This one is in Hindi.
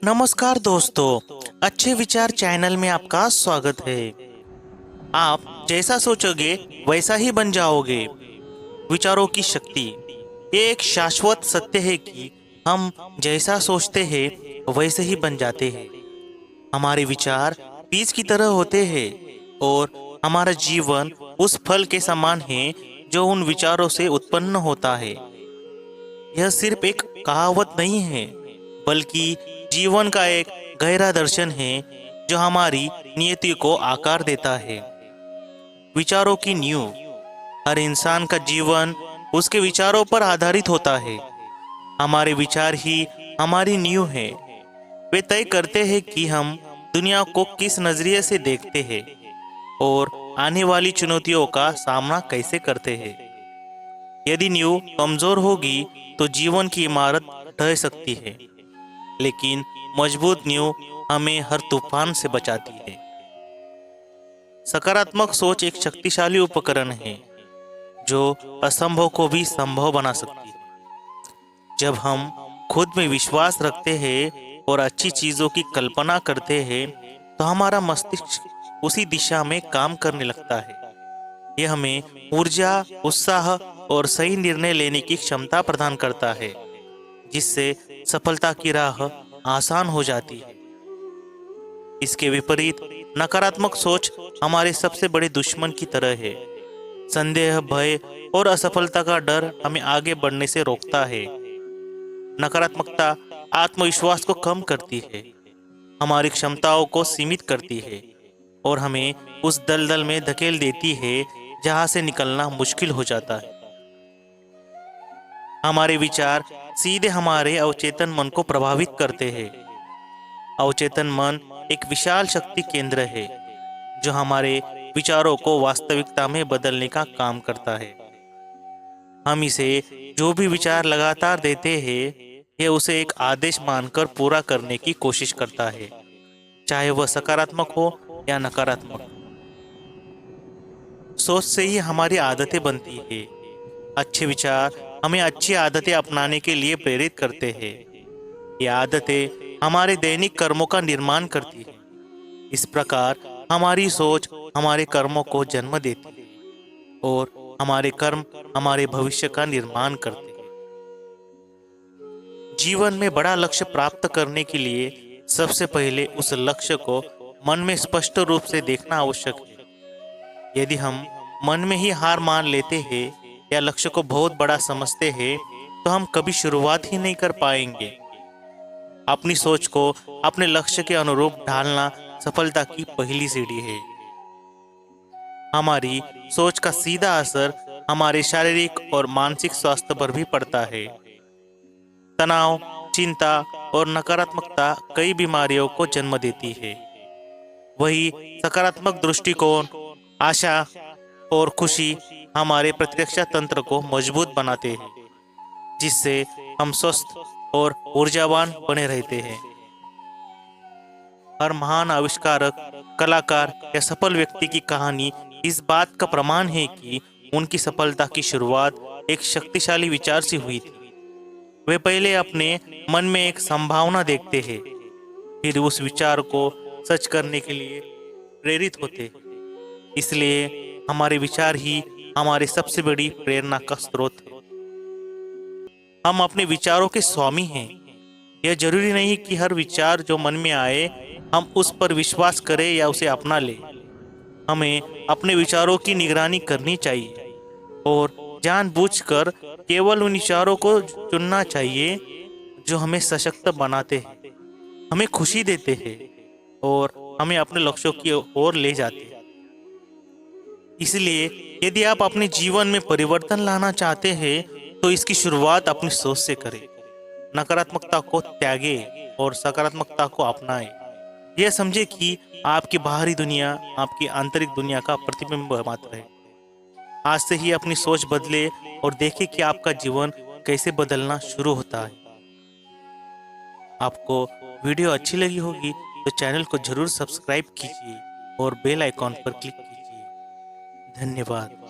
नमस्कार दोस्तों, अच्छे विचार चैनल में आपका स्वागत है। आप जैसा सोचोगे वैसा ही बन जाओगे। विचारों की शक्ति ये एक शाश्वत सत्य है कि हम जैसा सोचते हैं वैसे ही बन जाते हैं। हमारे विचार बीज की तरह होते हैं और हमारा जीवन उस फल के समान है जो उन विचारों से उत्पन्न होता है। यह सिर्फ एक कहावत नहीं है, बल्कि जीवन का एक गहरा दर्शन है जो हमारी नियति को आकार देता है। विचारों की नींव। हर इंसान का जीवन उसके विचारों पर आधारित होता है। हमारे विचार ही हमारी नींव है। वे तय करते हैं कि हम दुनिया को किस नजरिए से देखते हैं और आने वाली चुनौतियों का सामना कैसे करते हैं। यदि नींव कमजोर होगी तो जीवन की इमारत ढह सकती है, लेकिन मजबूत नींव हमें हर तूफान से बचाती है। सकारात्मक सोच एक शक्तिशाली उपकरण है जो असंभव को भी संभव बना सकती है। जब हम खुद में विश्वास रखते हैं और अच्छी चीजों की कल्पना करते हैं तो हमारा मस्तिष्क उसी दिशा में काम करने लगता है। यह हमें ऊर्जा, उत्साह और सही निर्णय लेने की क्षमता प्रदान करता है, जिससे सफलता की राह आसान हो जाती है। इसके विपरीत नकारात्मक सोच हमारे सबसे बड़े दुश्मन की तरह है। संदेह, भय और असफलता का डर हमें आगे बढ़ने से रोकता है। नकारात्मकता आत्मविश्वास को कम करती है, हमारी क्षमताओं को सीमित करती है और हमें उस दलदल में धकेल देती है जहां से निकलना मुश्किल हो जाता है। हमारे विचार सीधे हमारे अवचेतन मन को प्रभावित करते हैं। अवचेतन मन एक विशाल शक्ति केंद्र है जो हमारे विचारों को वास्तविकता में बदलने का काम करता है। हम इसे जो भी विचार लगातार देते हैं, यह उसे एक आदेश मानकर पूरा करने की कोशिश करता है, चाहे वह सकारात्मक हो या नकारात्मक। सोच से ही हमारी आदतें बनती है। अच्छे विचार हमें अच्छी आदतें अपनाने के लिए प्रेरित करते हैं। ये आदतें हमारे दैनिक कर्मों का निर्माण करती है। इस प्रकार हमारी सोच हमारे कर्मों को जन्म देती है और हमारे कर्म हमारे भविष्य का निर्माण करते हैं। जीवन में बड़ा लक्ष्य प्राप्त करने के लिए सबसे पहले उस लक्ष्य को मन में स्पष्ट रूप से देखना आवश्यक है। यदि हम मन में ही हार मान लेते हैं या लक्ष्य को बहुत बड़ा समझते हैं तो हम कभी शुरुआत ही नहीं कर पाएंगे। अपनी सोच को अपने लक्ष्य के अनुरूप ढालना सफलता की पहली सीढ़ी है। हमारी सोच का सीधा असर हमारे शारीरिक और मानसिक स्वास्थ्य पर भी पड़ता है। तनाव, चिंता और नकारात्मकता कई बीमारियों को जन्म देती है। वही सकारात्मक दृष्टिकोण, आशा और खुशी हमारे प्रतिरक्षा तंत्र को मजबूत बनाते हैं, जिससे हम स्वस्थ और ऊर्जावान बने रहते हैं। हर महान आविष्कारक, कलाकार या सफल व्यक्ति की कहानी इस बात का प्रमाण है कि उनकी सफलता की शुरुआत एक शक्तिशाली विचार से हुई थी। वे पहले अपने मन में एक संभावना देखते हैं, फिर उस विचार को सच करने के लिए प्रेरित होते हैं। इसलिए हमारे विचार ही हमारी सबसे बड़ी प्रेरणा का स्रोत है। हम अपने विचारों के स्वामी हैं। यह जरूरी नहीं कि हर विचार जो मन में आए हम उस पर विश्वास करें या उसे अपना लें। हमें अपने विचारों की निगरानी करनी चाहिए और जानबूझकर केवल उन विचारों को चुनना चाहिए जो हमें सशक्त बनाते हैं, हमें खुशी देते हैं और हमें अपने लक्ष्यों की ओर ले जाते हैं। इसलिए यदि आप अपने जीवन में परिवर्तन लाना चाहते हैं तो इसकी शुरुआत अपनी सोच से करें। नकारात्मकता को त्यागें और सकारात्मकता को अपनाएं। यह समझे कि आपकी बाहरी दुनिया आपकी आंतरिक दुनिया का प्रतिबिंब मात्र है। आज से ही अपनी सोच बदले और देखें कि आपका जीवन कैसे बदलना शुरू होता है। आपको वीडियो अच्छी लगी होगी तो चैनल को जरूर सब्सक्राइब कीजिए और बेल आइकॉन पर क्लिक कीजिए। धन्यवाद।